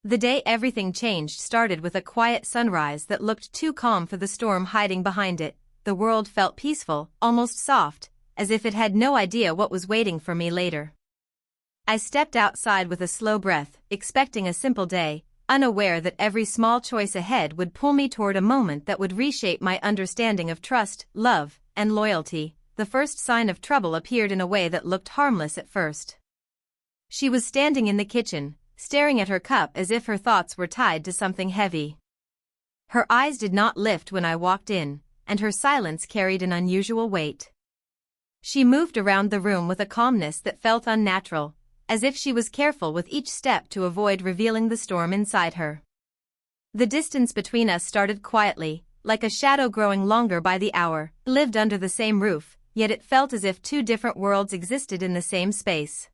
The day everything changed started with a quiet sunrise that looked too calm for the storm hiding behind it. The world felt peaceful, almost soft, as if it had no idea what was waiting for me later. I stepped outside with a slow breath, expecting a simple day, unaware that every small choice ahead would pull me toward a moment that would reshape my understanding of trust, love, and loyalty. The first sign of trouble appeared in a way that looked harmless at first. She was standing in the kitchen, staring at her cup as if her thoughts were tied to something heavy. Her eyes did not lift when I walked in, and her silence carried an unusual weight. She moved around the room with a calmness that felt unnatural, as if she was careful with each step to avoid revealing the storm inside her. The distance between us started quietly, like a shadow growing longer by the hour. We lived under the same roof, yet it felt as if two different worlds existed in the same space.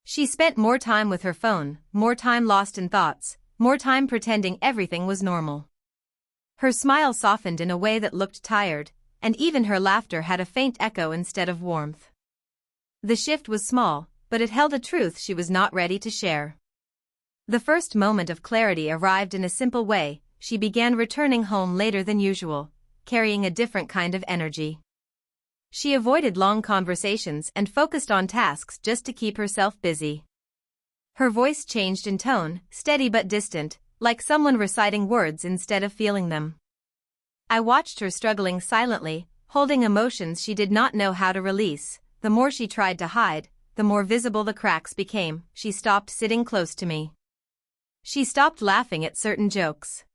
She spent more time with her phone, more time lost in thoughts, more time pretending everything was normal. Her smile softened in a way that looked tired, and even her laughter had a faint echo instead of warmth. The shift was small, but it held a truth she was not ready to share. The first moment of clarity arrived in a simple way. She began returning home later than usual, carrying a different kind of energy. She avoided long conversations and focused on tasks just to keep herself busy. Her voice changed in tone, steady but distant, like someone reciting words instead of feeling them. I watched her struggling silently, holding emotions she did not know how to release. The more she tried to hide, the more visible the cracks became. She stopped sitting close to me. She stopped laughing at certain jokes.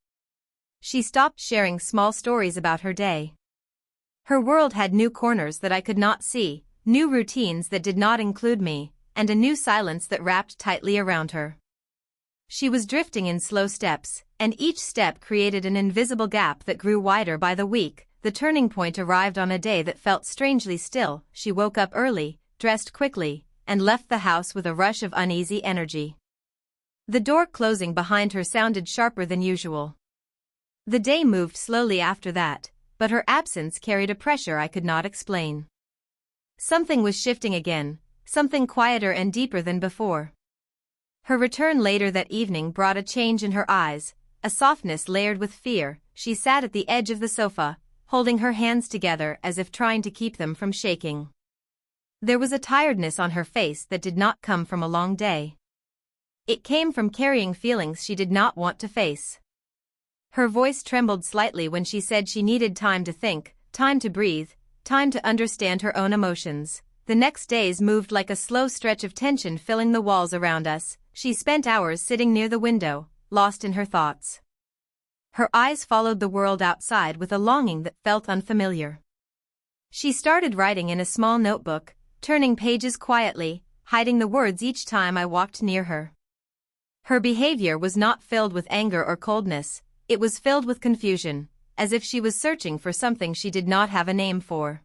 She stopped sharing small stories about her day. Her world had new corners that I could not see, new routines that did not include me, and a new silence that wrapped tightly around her. She was drifting in slow steps, and each step created an invisible gap that grew wider by the week. The turning point arrived on a day that felt strangely still. She woke up early, dressed quickly, and left the house with a rush of uneasy energy. The door closing behind her sounded sharper than usual. The day moved slowly after that, but her absence carried a pressure I could not explain. Something was shifting again, something quieter and deeper than before. Her return later that evening brought a change in her eyes, a softness layered with fear. She sat at the edge of the sofa, holding her hands together as if trying to keep them from shaking. There was a tiredness on her face that did not come from a long day. It came from carrying feelings she did not want to face. Her voice trembled slightly when she said she needed time to think, time to breathe, time to understand her own emotions. The next days moved like a slow stretch of tension filling the walls around us. She spent hours sitting near the window, lost in her thoughts. Her eyes followed the world outside with a longing that felt unfamiliar. She started writing in a small notebook, turning pages quietly, hiding the words each time I walked near her. Her behavior was not filled with anger or coldness. It was filled with confusion, as if she was searching for something she did not have a name for.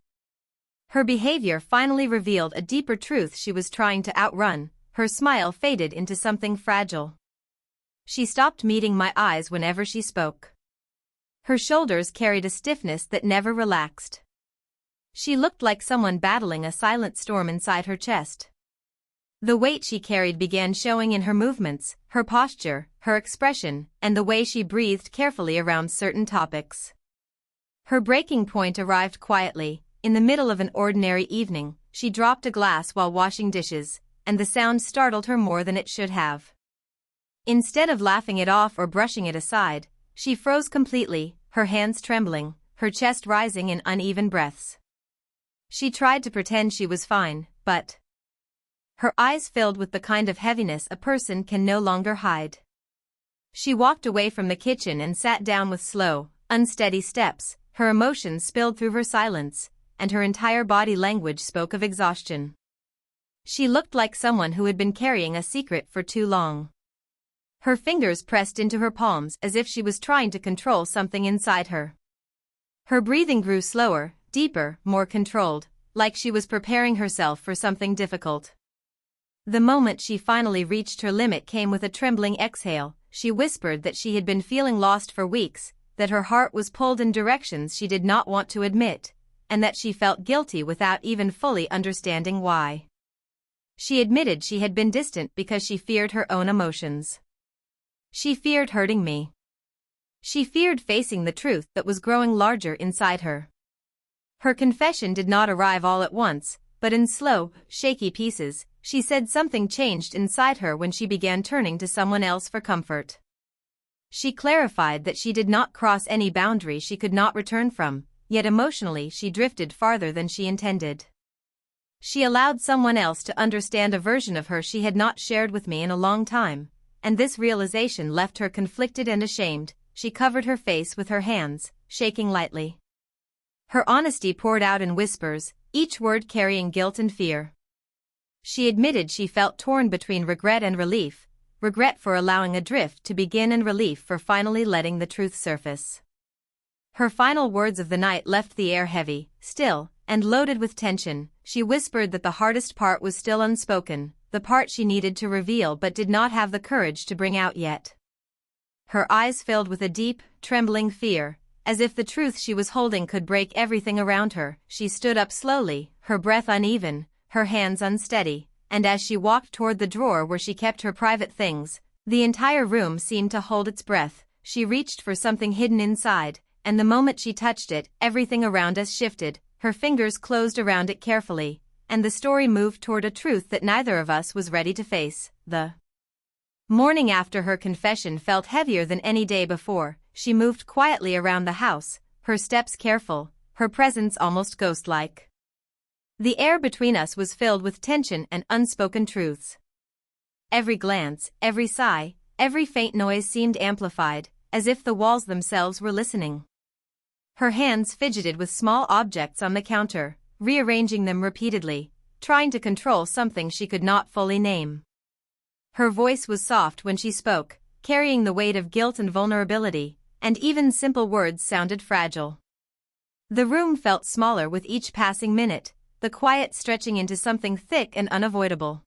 Her behavior finally revealed a deeper truth she was trying to outrun. Her smile faded into something fragile. She stopped meeting my eyes whenever she spoke. Her shoulders carried a stiffness that never relaxed. She looked like someone battling a silent storm inside her chest. The weight she carried began showing in her movements, her posture, her expression, and the way she breathed carefully around certain topics. Her breaking point arrived quietly. In the middle of an ordinary evening, she dropped a glass while washing dishes, and the sound startled her more than it should have. Instead of laughing it off or brushing it aside, she froze completely, her hands trembling, her chest rising in uneven breaths. She tried to pretend she was fine, but her eyes filled with the kind of heaviness a person can no longer hide. She walked away from the kitchen and sat down with slow, unsteady steps. Her emotions spilled through her silence, and her entire body language spoke of exhaustion. She looked like someone who had been carrying a secret for too long. Her fingers pressed into her palms as if she was trying to control something inside her. Her breathing grew slower, deeper, more controlled, like she was preparing herself for something difficult. The moment she finally reached her limit came with a trembling exhale. She whispered that she had been feeling lost for weeks, that her heart was pulled in directions she did not want to admit, and that she felt guilty without even fully understanding why. She admitted she had been distant because she feared her own emotions. She feared hurting me. She feared facing the truth that was growing larger inside her. Her confession did not arrive all at once, but in slow, shaky pieces. She said something changed inside her when she began turning to someone else for comfort. She clarified that she did not cross any boundary she could not return from, yet emotionally she drifted farther than she intended. She allowed someone else to understand a version of her she had not shared with me in a long time, and this realization left her conflicted and ashamed. She covered her face with her hands, shaking lightly. Her honesty poured out in whispers, each word carrying guilt and fear. She admitted she felt torn between regret and relief, regret for allowing a drift to begin and relief for finally letting the truth surface. Her final words of the night left the air heavy, still, and loaded with tension. She whispered that the hardest part was still unspoken, the part she needed to reveal but did not have the courage to bring out yet. Her eyes filled with a deep, trembling fear, as if the truth she was holding could break everything around her. She stood up slowly, her breath uneven, her hands unsteady, and as she walked toward the drawer where she kept her private things, the entire room seemed to hold its breath. She reached for something hidden inside, and the moment she touched it, everything around us shifted. Her fingers closed around it carefully, and the story moved toward a truth that neither of us was ready to face. The morning after her confession felt heavier than any day before. She moved quietly around the house, her steps careful, her presence almost ghost-like. The air between us was filled with tension and unspoken truths. Every glance, every sigh, every faint noise seemed amplified, as if the walls themselves were listening. Her hands fidgeted with small objects on the counter, rearranging them repeatedly, trying to control something she could not fully name. Her voice was soft when she spoke, carrying the weight of guilt and vulnerability, and even simple words sounded fragile. The room felt smaller with each passing minute, the quiet stretching into something thick and unavoidable.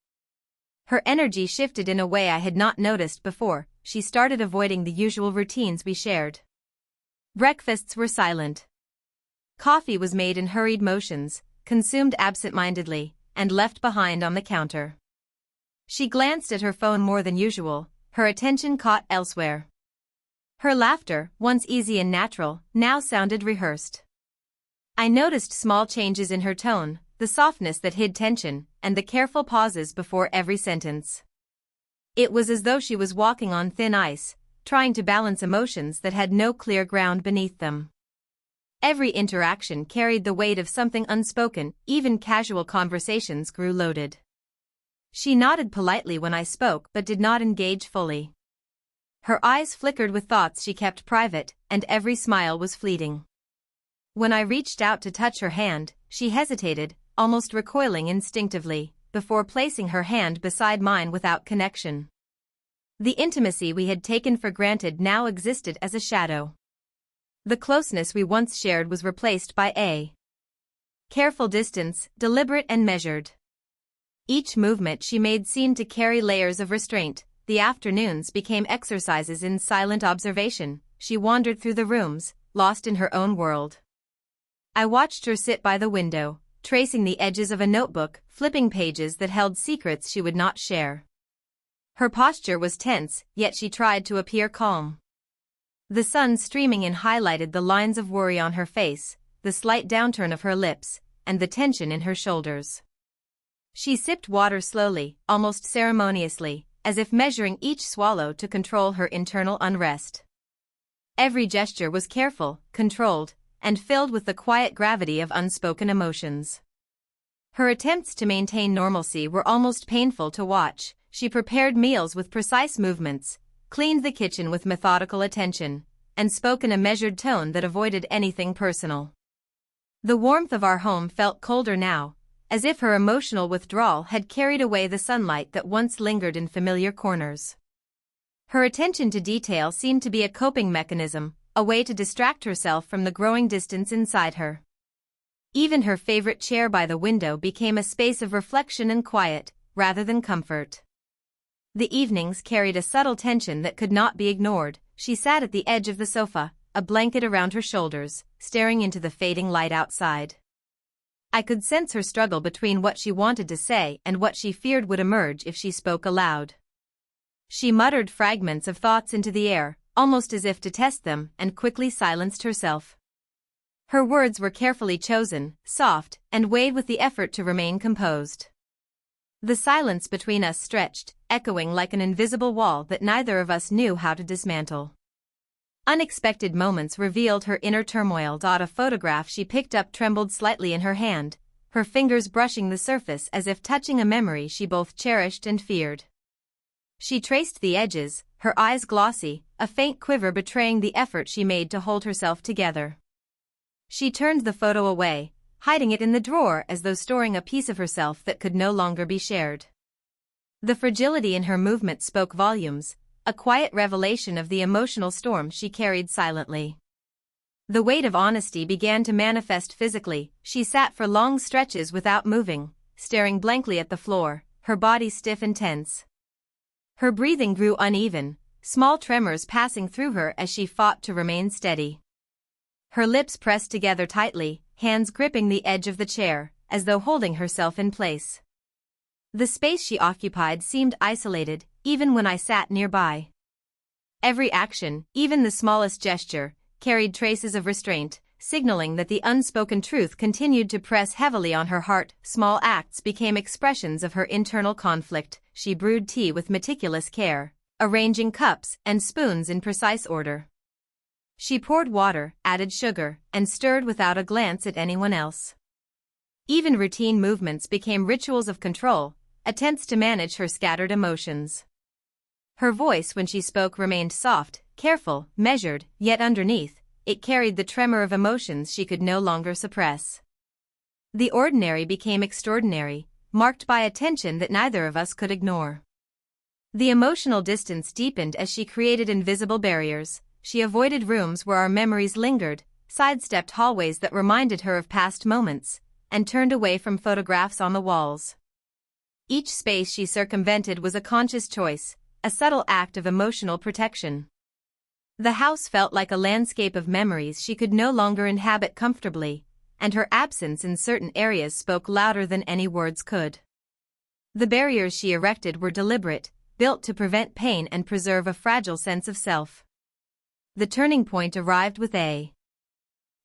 Her energy shifted in a way I had not noticed before. She started avoiding the usual routines we shared. Breakfasts were silent. Coffee was made in hurried motions, consumed absent-mindedly, and left behind on the counter. She glanced at her phone more than usual, her attention caught elsewhere. Her laughter, once easy and natural, now sounded rehearsed. I noticed small changes in her tone, the softness that hid tension, and the careful pauses before every sentence. It was as though she was walking on thin ice, trying to balance emotions that had no clear ground beneath them. Every interaction carried the weight of something unspoken, even casual conversations grew loaded. She nodded politely when I spoke but did not engage fully. Her eyes flickered with thoughts she kept private, and every smile was fleeting. When I reached out to touch her hand, she hesitated, almost recoiling instinctively, before placing her hand beside mine without connection. The intimacy we had taken for granted now existed as a shadow. The closeness we once shared was replaced by a careful distance, deliberate and measured. Each movement she made seemed to carry layers of restraint. The afternoons became exercises in silent observation. She wandered through the rooms, lost in her own world. I watched her sit by the window, tracing the edges of a notebook, flipping pages that held secrets she would not share. Her posture was tense, yet she tried to appear calm. The sun streaming in highlighted the lines of worry on her face, the slight downturn of her lips, and the tension in her shoulders. She sipped water slowly, almost ceremoniously, as if measuring each swallow to control her internal unrest. Every gesture was careful, controlled, and filled with the quiet gravity of unspoken emotions. Her attempts to maintain normalcy were almost painful to watch. She prepared meals with precise movements, cleaned the kitchen with methodical attention, and spoke in a measured tone that avoided anything personal. The warmth of our home felt colder now, as if her emotional withdrawal had carried away the sunlight that once lingered in familiar corners. Her attention to detail seemed to be a coping mechanism, a way to distract herself from the growing distance inside her. Even her favorite chair by the window became a space of reflection and quiet, rather than comfort. The evenings carried a subtle tension that could not be ignored. She sat at the edge of the sofa, a blanket around her shoulders, staring into the fading light outside. I could sense her struggle between what she wanted to say and what she feared would emerge if she spoke aloud. She muttered fragments of thoughts into the air, almost as if to test them, and quickly silenced herself. Her words were carefully chosen, soft, and weighed with the effort to remain composed. The silence between us stretched, echoing like an invisible wall that neither of us knew how to dismantle. Unexpected moments revealed her inner turmoil. A photograph she picked up trembled slightly in her hand, her fingers brushing the surface as if touching a memory she both cherished and feared. She traced the edges, her eyes glossy, a faint quiver betraying the effort she made to hold herself together. She turned the photo away, hiding it in the drawer as though storing a piece of herself that could no longer be shared. The fragility in her movement spoke volumes, a quiet revelation of the emotional storm she carried silently. The weight of honesty began to manifest physically. She sat for long stretches without moving, staring blankly at the floor, her body stiff and tense. Her breathing grew uneven, small tremors passing through her as she fought to remain steady. Her lips pressed together tightly, hands gripping the edge of the chair, as though holding herself in place. The space she occupied seemed isolated, even when I sat nearby. Every action, even the smallest gesture, carried traces of restraint, signaling that the unspoken truth continued to press heavily on her heart. Small acts became expressions of her internal conflict. She brewed tea with meticulous care, arranging cups and spoons in precise order. She poured water, added sugar, and stirred without a glance at anyone else. Even routine movements became rituals of control, attempts to manage her scattered emotions. Her voice when she spoke remained soft, careful, measured, yet underneath, it carried the tremor of emotions she could no longer suppress. The ordinary became extraordinary, marked by a tension that neither of us could ignore. The emotional distance deepened as she created invisible barriers. She avoided rooms where our memories lingered, sidestepped hallways that reminded her of past moments, and turned away from photographs on the walls. Each space she circumvented was a conscious choice, a subtle act of emotional protection. The house felt like a landscape of memories she could no longer inhabit comfortably, and her absence in certain areas spoke louder than any words could. The barriers she erected were deliberate, built to prevent pain and preserve a fragile sense of self. The turning point arrived with a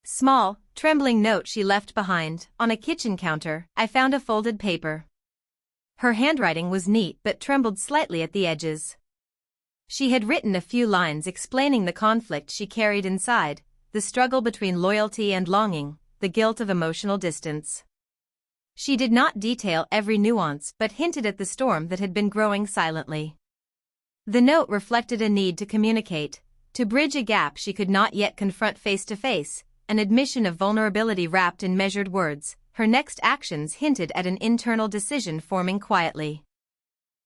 small, trembling note she left behind. On a kitchen counter, I found a folded paper. Her handwriting was neat but trembled slightly at the edges. She had written a few lines explaining the conflict she carried inside, the struggle between loyalty and longing, the guilt of emotional distance. She did not detail every nuance but hinted at the storm that had been growing silently. The note reflected a need to communicate, to bridge a gap she could not yet confront face to face, an admission of vulnerability wrapped in measured words. Her next actions hinted at an internal decision forming quietly.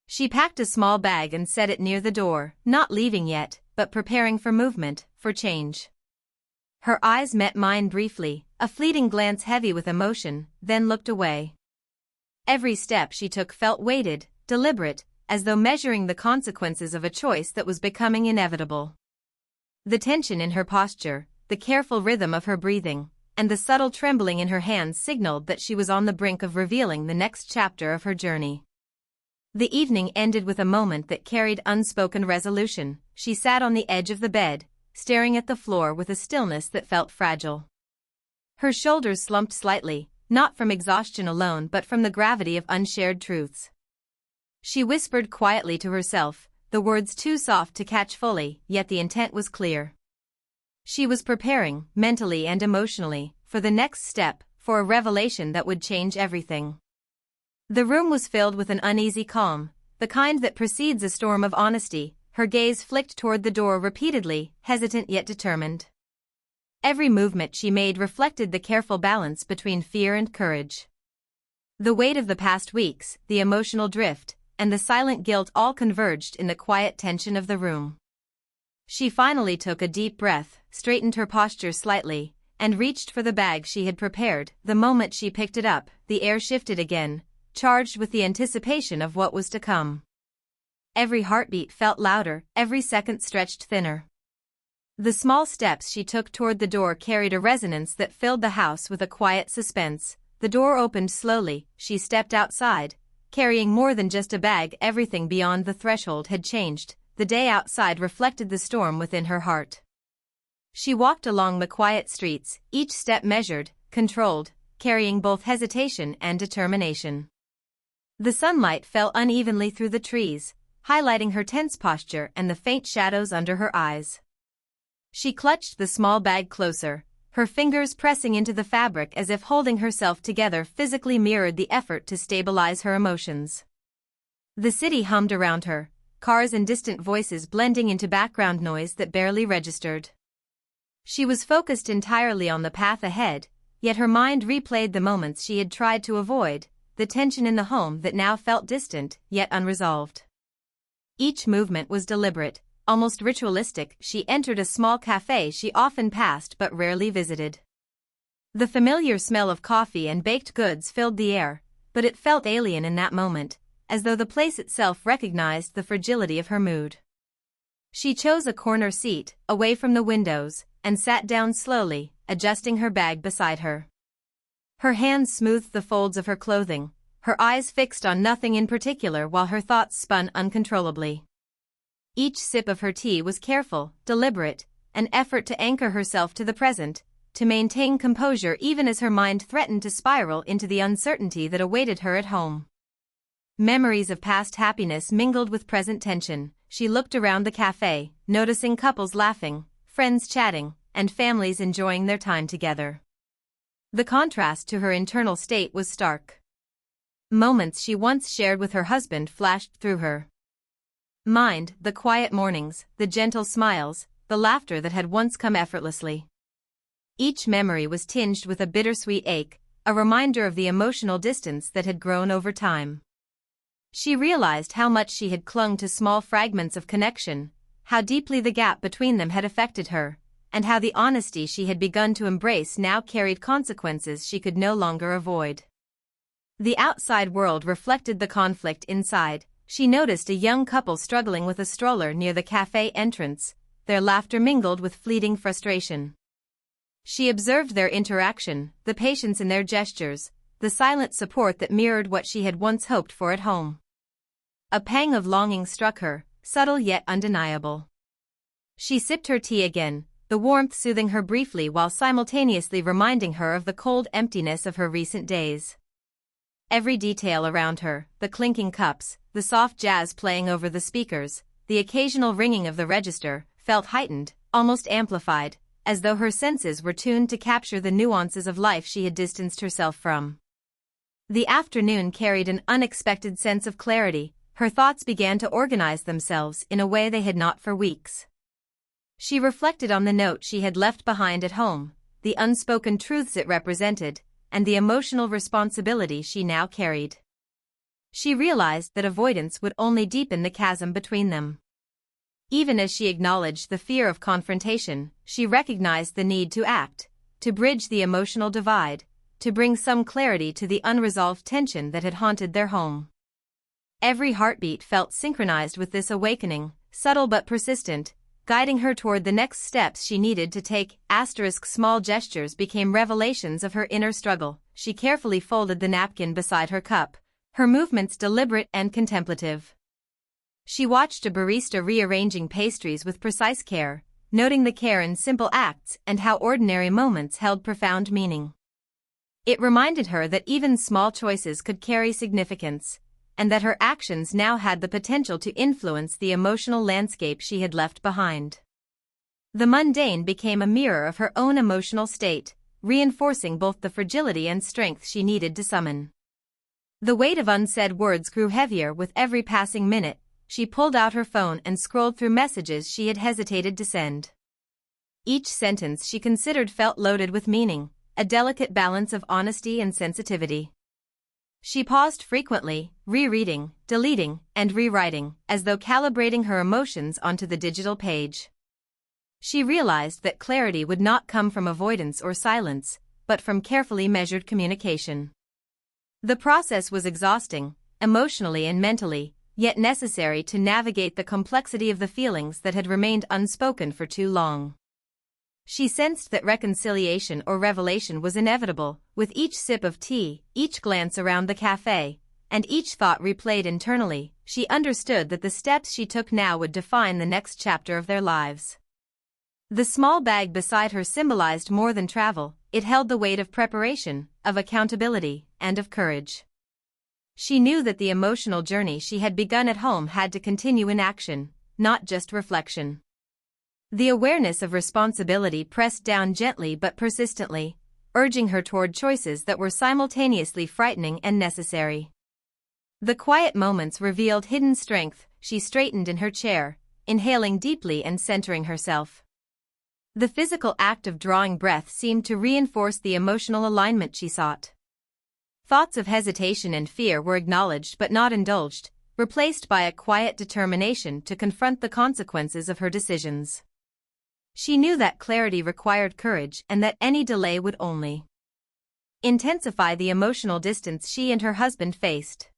She packed a small bag and set it near the door, not leaving yet, but preparing for movement, for change. Her eyes met mine briefly, a fleeting glance heavy with emotion, then looked away. Every step she took felt weighted, deliberate, as though measuring the consequences of a choice that was becoming inevitable. The tension in her posture, the careful rhythm of her breathing, and the subtle trembling in her hands signaled that she was on the brink of revealing the next chapter of her journey. The evening ended with a moment that carried unspoken resolution. She sat on the edge of the bed, staring at the floor with a stillness that felt fragile. Her shoulders slumped slightly, not from exhaustion alone but from the gravity of unshared truths. She whispered quietly to herself, the words too soft to catch fully, yet the intent was clear. She was preparing, mentally and emotionally, for the next step, for a revelation that would change everything. The room was filled with an uneasy calm, the kind that precedes a storm of honesty. Her gaze flicked toward the door repeatedly, hesitant yet determined. Every movement she made reflected the careful balance between fear and courage. The weight of the past weeks, the emotional drift, and the silent guilt all converged in the quiet tension of the room. She finally took a deep breath, straightened her posture slightly, and reached for the bag she had prepared. The moment she picked it up, the air shifted again, charged with the anticipation of what was to come. Every heartbeat felt louder, every second stretched thinner. The small steps she took toward the door carried a resonance that filled the house with a quiet suspense. The door opened slowly, she stepped outside, carrying more than just a bag. Everything beyond the threshold had changed. The day outside reflected the storm within her heart. She walked along the quiet streets, each step measured, controlled, carrying both hesitation and determination. The sunlight fell unevenly through the trees, highlighting her tense posture and the faint shadows under her eyes. She clutched the small bag closer, her fingers pressing into the fabric as if holding herself together physically mirrored the effort to stabilize her emotions. The city hummed around her, cars and distant voices blending into background noise that barely registered. She was focused entirely on the path ahead, yet her mind replayed the moments she had tried to avoid, the tension in the home that now felt distant, yet unresolved. Each movement was deliberate, almost ritualistic. She entered a small cafe she often passed but rarely visited. The familiar smell of coffee and baked goods filled the air, but it felt alien in that moment, as though the place itself recognized the fragility of her mood. She chose a corner seat, away from the windows, and sat down slowly, adjusting her bag beside her. Her hands smoothed the folds of her clothing, her eyes fixed on nothing in particular while her thoughts spun uncontrollably. Each sip of her tea was careful, deliberate, an effort to anchor herself to the present, to maintain composure even as her mind threatened to spiral into the uncertainty that awaited her at home. Memories of past happiness mingled with present tension. She looked around the cafe, noticing couples laughing, friends chatting, and families enjoying their time together. The contrast to her internal state was stark. Moments she once shared with her husband flashed through her mind, the quiet mornings, the gentle smiles, the laughter that had once come effortlessly. Each memory was tinged with a bittersweet ache, a reminder of the emotional distance that had grown over time. She realized how much she had clung to small fragments of connection, how deeply the gap between them had affected her, and how the honesty she had begun to embrace now carried consequences she could no longer avoid. The outside world reflected the conflict inside. She noticed a young couple struggling with a stroller near the cafe entrance, their laughter mingled with fleeting frustration. She observed their interaction, the patience in their gestures, the silent support that mirrored what she had once hoped for at home. A pang of longing struck her, subtle yet undeniable. She sipped her tea again, the warmth soothing her briefly while simultaneously reminding her of the cold emptiness of her recent days. Every detail around her, the clinking cups, the soft jazz playing over the speakers, the occasional ringing of the register, felt heightened, almost amplified, as though her senses were tuned to capture the nuances of life she had distanced herself from. The afternoon carried an unexpected sense of clarity. Her thoughts began to organize themselves in a way they had not for weeks. She reflected on the note she had left behind at home, the unspoken truths it represented, and the emotional responsibility she now carried. She realized that avoidance would only deepen the chasm between them. Even as she acknowledged the fear of confrontation, she recognized the need to act, to bridge the emotional divide, to bring some clarity to the unresolved tension that had haunted their home. Every heartbeat felt synchronized with this awakening, subtle but persistent, guiding her toward the next steps she needed to take. Small gestures became revelations of her inner struggle. She carefully folded the napkin beside her cup, her movements deliberate and contemplative. She watched a barista rearranging pastries with precise care, noting the care in simple acts and how ordinary moments held profound meaning. It reminded her that even small choices could carry significance, and that her actions now had the potential to influence the emotional landscape she had left behind. The mundane became a mirror of her own emotional state, reinforcing both the fragility and strength she needed to summon. The weight of unsaid words grew heavier with every passing minute. She pulled out her phone and scrolled through messages she had hesitated to send. Each sentence she considered felt loaded with meaning, a delicate balance of honesty and sensitivity. She paused frequently, rereading, deleting, and rewriting, as though calibrating her emotions onto the digital page. She realized that clarity would not come from avoidance or silence, but from carefully measured communication. The process was exhausting, emotionally and mentally, yet necessary to navigate the complexity of the feelings that had remained unspoken for too long. She sensed that reconciliation or revelation was inevitable, with each sip of tea, each glance around the cafe, and each thought replayed internally, she understood that the steps she took now would define the next chapter of their lives. The small bag beside her symbolized more than travel, it held the weight of preparation, of accountability, and of courage. She knew that the emotional journey she had begun at home had to continue in action, not just reflection. The awareness of responsibility pressed down gently but persistently, urging her toward choices that were simultaneously frightening and necessary. The quiet moments revealed hidden strength. She straightened in her chair, inhaling deeply and centering herself. The physical act of drawing breath seemed to reinforce the emotional alignment she sought. Thoughts of hesitation and fear were acknowledged but not indulged, replaced by a quiet determination to confront the consequences of her decisions. She knew that clarity required courage and that any delay would only intensify the emotional distance she and her husband faced.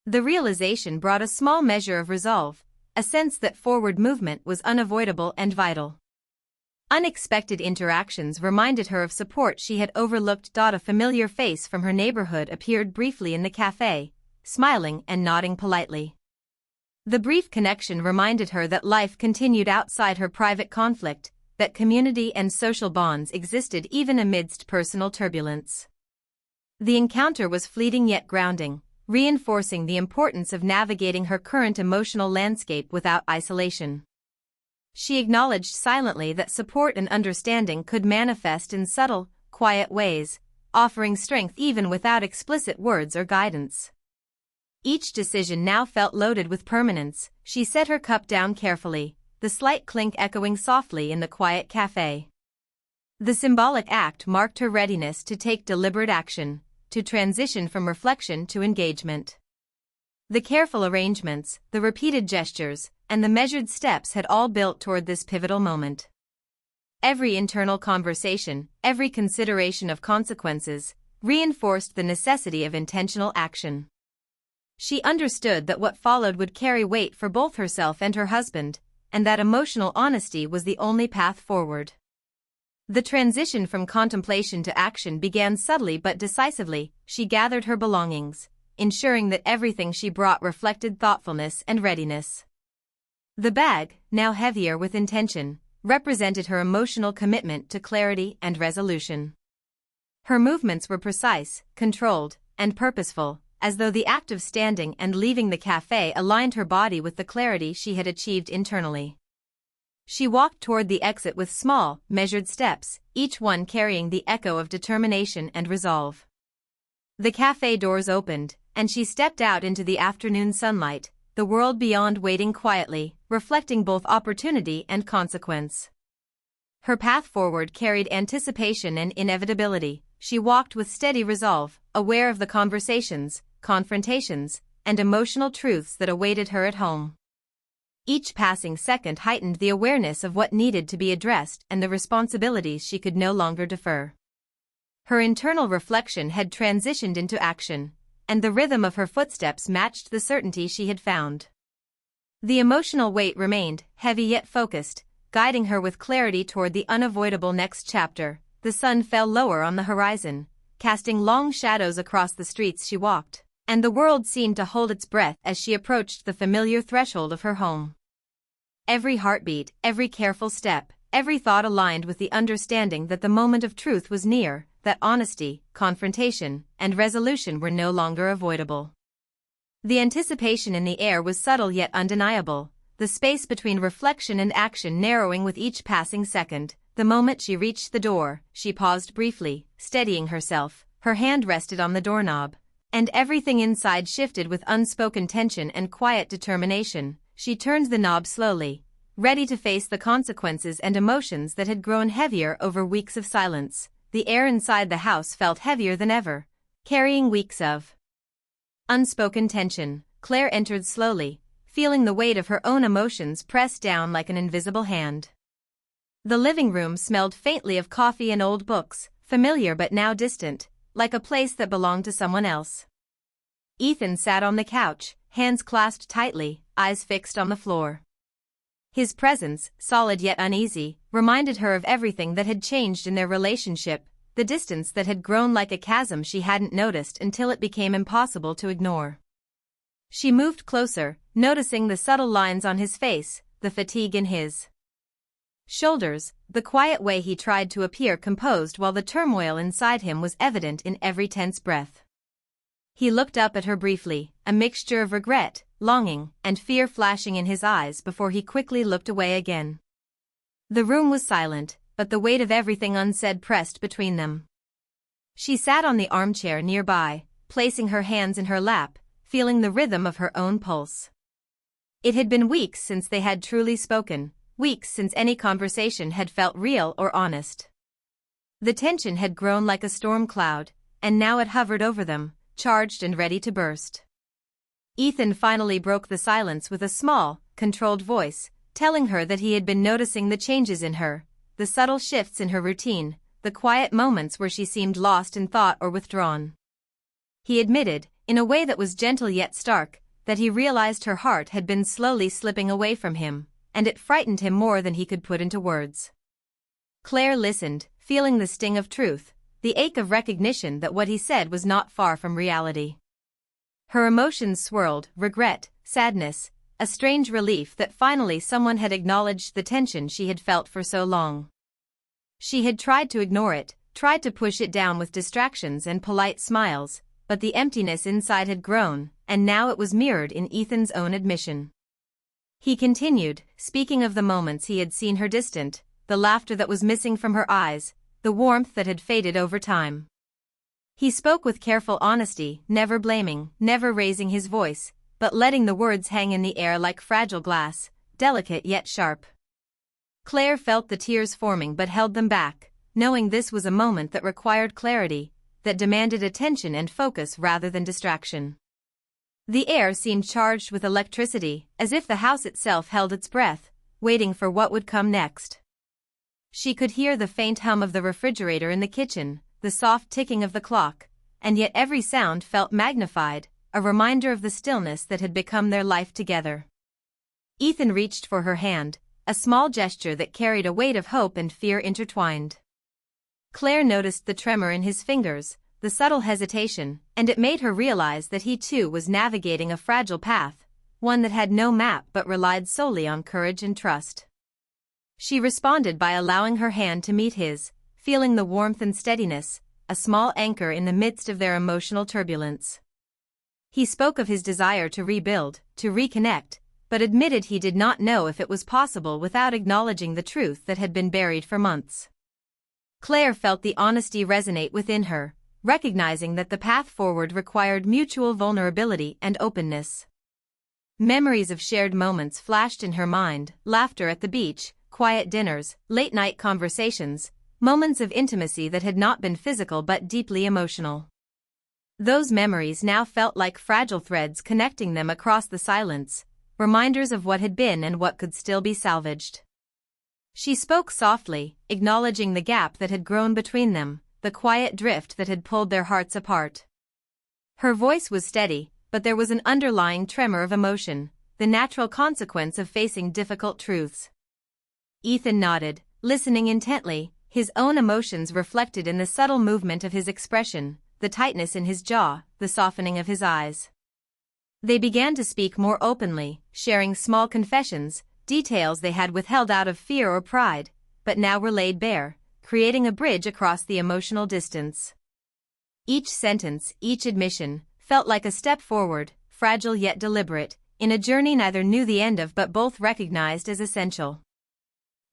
The realization brought a small measure of resolve, a sense that forward movement was unavoidable and vital. Unexpected interactions reminded her of support she had overlooked. A familiar face from her neighborhood appeared briefly in the cafe, smiling and nodding politely. The brief connection reminded her that life continued outside her private conflict, that community and social bonds existed even amidst personal turbulence. The encounter was fleeting yet grounding, reinforcing the importance of navigating her current emotional landscape without isolation. She acknowledged silently that support and understanding could manifest in subtle, quiet ways, offering strength even without explicit words or guidance. Each decision now felt loaded with permanence. She set her cup down carefully, the slight clink echoing softly in the quiet cafe. The symbolic act marked her readiness to take deliberate action, to transition from reflection to engagement. The careful arrangements, the repeated gestures, and the measured steps had all built toward this pivotal moment. Every internal conversation, every consideration of consequences, reinforced the necessity of intentional action. She understood that what followed would carry weight for both herself and her husband, and that emotional honesty was the only path forward. The transition from contemplation to action began subtly but decisively. She gathered her belongings, ensuring that everything she brought reflected thoughtfulness and readiness. The bag, now heavier with intention, represented her emotional commitment to clarity and resolution. Her movements were precise, controlled, and purposeful, as though the act of standing and leaving the cafe aligned her body with the clarity she had achieved internally. She walked toward the exit with small, measured steps, each one carrying the echo of determination and resolve. The cafe doors opened, and she stepped out into the afternoon sunlight, the world beyond waiting quietly, reflecting both opportunity and consequence. Her path forward carried anticipation and inevitability. She walked with steady resolve, aware of the conversations, confrontations, and emotional truths that awaited her at home. Each passing second heightened the awareness of what needed to be addressed and the responsibilities she could no longer defer. Her internal reflection had transitioned into action, and the rhythm of her footsteps matched the certainty she had found. The emotional weight remained, heavy yet focused, guiding her with clarity toward the unavoidable next chapter. The sun fell lower on the horizon, casting long shadows across the streets she walked, and the world seemed to hold its breath as she approached the familiar threshold of her home. Every heartbeat, every careful step, every thought aligned with the understanding that the moment of truth was near, that honesty, confrontation, and resolution were no longer avoidable. The anticipation in the air was subtle yet undeniable, the space between reflection and action narrowing with each passing second. The moment she reached the door, she paused briefly, steadying herself, her hand rested on the doorknob, and everything inside shifted with unspoken tension and quiet determination. She turned the knob slowly, ready to face the consequences and emotions that had grown heavier over weeks of silence. The air inside the house felt heavier than ever, carrying weeks of unspoken tension. Claire entered slowly, feeling the weight of her own emotions press down like an invisible hand. The living room smelled faintly of coffee and old books, familiar but now distant, like a place that belonged to someone else. Ethan sat on the couch, hands clasped tightly, eyes fixed on the floor. His presence, solid yet uneasy, reminded her of everything that had changed in their relationship, the distance that had grown like a chasm she hadn't noticed until it became impossible to ignore. She moved closer, noticing the subtle lines on his face, the fatigue in his shoulders, the quiet way he tried to appear composed while the turmoil inside him was evident in every tense breath. He looked up at her briefly, a mixture of regret, longing, and fear flashing in his eyes before he quickly looked away again. The room was silent, but the weight of everything unsaid pressed between them. She sat on the armchair nearby, placing her hands in her lap, feeling the rhythm of her own pulse. It had been weeks since they had truly spoken, weeks since any conversation had felt real or honest. The tension had grown like a storm cloud, and now it hovered over them, charged and ready to burst. Ethan finally broke the silence with a small, controlled voice, telling her that he had been noticing the changes in her, the subtle shifts in her routine, the quiet moments where she seemed lost in thought or withdrawn. He admitted, in a way that was gentle yet stark, that he realized her heart had been slowly slipping away from him, and it frightened him more than he could put into words. Claire listened, feeling the sting of truth, the ache of recognition that what he said was not far from reality. Her emotions swirled, regret, sadness, a strange relief that finally someone had acknowledged the tension she had felt for so long. She had tried to ignore it, tried to push it down with distractions and polite smiles, but the emptiness inside had grown, and now it was mirrored in Ethan's own admission. He continued, speaking of the moments he had seen her distant, the laughter that was missing from her eyes, the warmth that had faded over time. He spoke with careful honesty, never blaming, never raising his voice, but letting the words hang in the air like fragile glass, delicate yet sharp. Claire felt the tears forming but held them back, knowing this was a moment that required clarity, that demanded attention and focus rather than distraction. The air seemed charged with electricity, as if the house itself held its breath, waiting for what would come next. She could hear the faint hum of the refrigerator in the kitchen, the soft ticking of the clock, and yet every sound felt magnified, a reminder of the stillness that had become their life together. Ethan reached for her hand, a small gesture that carried a weight of hope and fear intertwined. Claire noticed the tremor in his fingers, the subtle hesitation, and it made her realize that he too was navigating a fragile path, one that had no map but relied solely on courage and trust. She responded by allowing her hand to meet his, feeling the warmth and steadiness, a small anchor in the midst of their emotional turbulence. He spoke of his desire to rebuild, to reconnect, but admitted he did not know if it was possible without acknowledging the truth that had been buried for months. Claire felt the honesty resonate within her, recognizing that the path forward required mutual vulnerability and openness. Memories of shared moments flashed in her mind, laughter at the beach, quiet dinners, late-night conversations, moments of intimacy that had not been physical but deeply emotional. Those memories now felt like fragile threads connecting them across the silence, reminders of what had been and what could still be salvaged. She spoke softly, acknowledging the gap that had grown between them, the quiet drift that had pulled their hearts apart. Her voice was steady, but there was an underlying tremor of emotion, the natural consequence of facing difficult truths. Ethan nodded, listening intently, his own emotions reflected in the subtle movement of his expression, the tightness in his jaw, the softening of his eyes. They began to speak more openly, sharing small confessions, details they had withheld out of fear or pride, but now were laid bare, creating a bridge across the emotional distance. Each sentence, each admission, felt like a step forward, fragile yet deliberate, in a journey neither knew the end of but both recognized as essential.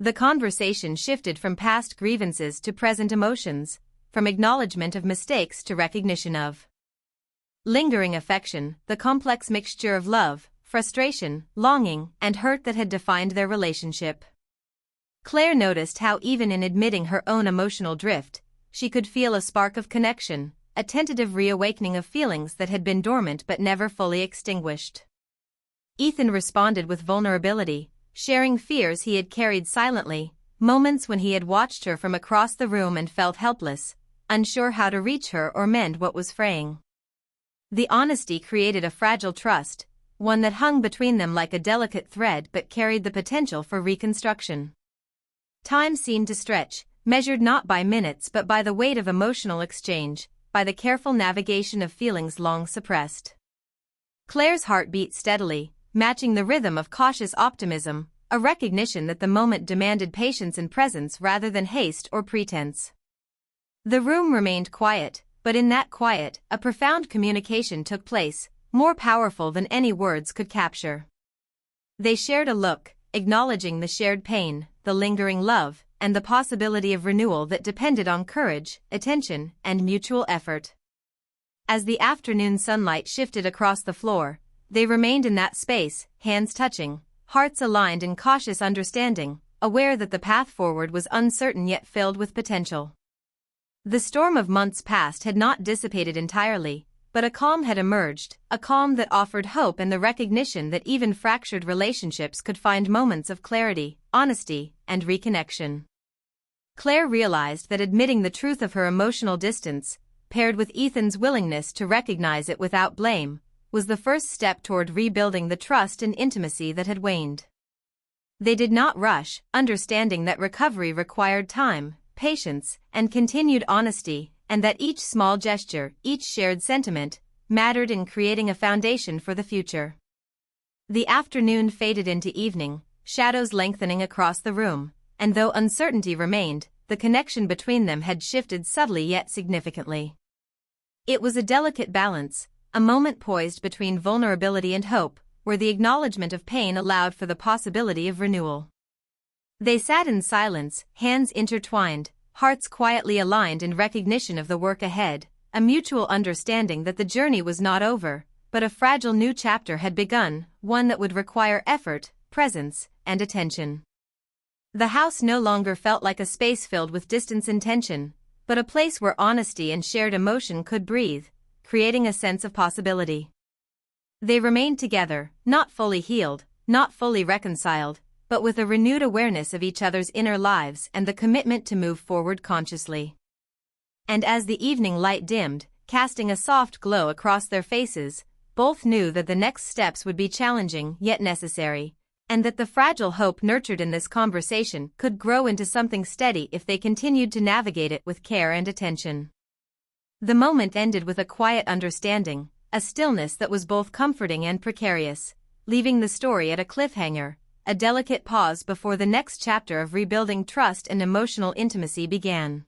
The conversation shifted from past grievances to present emotions, from acknowledgement of mistakes to recognition of lingering affection, the complex mixture of love, frustration, longing, and hurt that had defined their relationship. Claire noticed how even in admitting her own emotional drift, she could feel a spark of connection, a tentative reawakening of feelings that had been dormant but never fully extinguished. Ethan responded with vulnerability, sharing fears he had carried silently, moments when he had watched her from across the room and felt helpless, unsure how to reach her or mend what was fraying. The honesty created a fragile trust, one that hung between them like a delicate thread but carried the potential for reconstruction. Time seemed to stretch, measured not by minutes but by the weight of emotional exchange, by the careful navigation of feelings long suppressed. Claire's heart beat steadily, matching the rhythm of cautious optimism, a recognition that the moment demanded patience and presence rather than haste or pretense. The room remained quiet, but in that quiet, a profound communication took place, more powerful than any words could capture. They shared a look, acknowledging the shared pain, the lingering love, and the possibility of renewal that depended on courage, attention, and mutual effort. As the afternoon sunlight shifted across the floor, they remained in that space, hands touching, hearts aligned in cautious understanding, aware that the path forward was uncertain yet filled with potential. The storm of months past had not dissipated entirely, but a calm had emerged, a calm that offered hope and the recognition that even fractured relationships could find moments of clarity, honesty, and reconnection. Claire realized that admitting the truth of her emotional distance, paired with Ethan's willingness to recognize it without blame, was the first step toward rebuilding the trust and intimacy that had waned. They did not rush, understanding that recovery required time, patience, and continued honesty, and that each small gesture, each shared sentiment, mattered in creating a foundation for the future. The afternoon faded into evening, shadows lengthening across the room, and though uncertainty remained, the connection between them had shifted subtly yet significantly. It was a delicate balance, a moment poised between vulnerability and hope, where the acknowledgement of pain allowed for the possibility of renewal. They sat in silence, hands intertwined, hearts quietly aligned in recognition of the work ahead, a mutual understanding that the journey was not over, but a fragile new chapter had begun, one that would require effort, presence, and attention. The house no longer felt like a space filled with distance and tension, but a place where honesty and shared emotion could breathe, creating a sense of possibility. They remained together, not fully healed, not fully reconciled, but with a renewed awareness of each other's inner lives and the commitment to move forward consciously. And as the evening light dimmed, casting a soft glow across their faces, both knew that the next steps would be challenging yet necessary, and that the fragile hope nurtured in this conversation could grow into something steady if they continued to navigate it with care and attention. The moment ended with a quiet understanding, a stillness that was both comforting and precarious, leaving the story at a cliffhanger, a delicate pause before the next chapter of rebuilding trust and emotional intimacy began.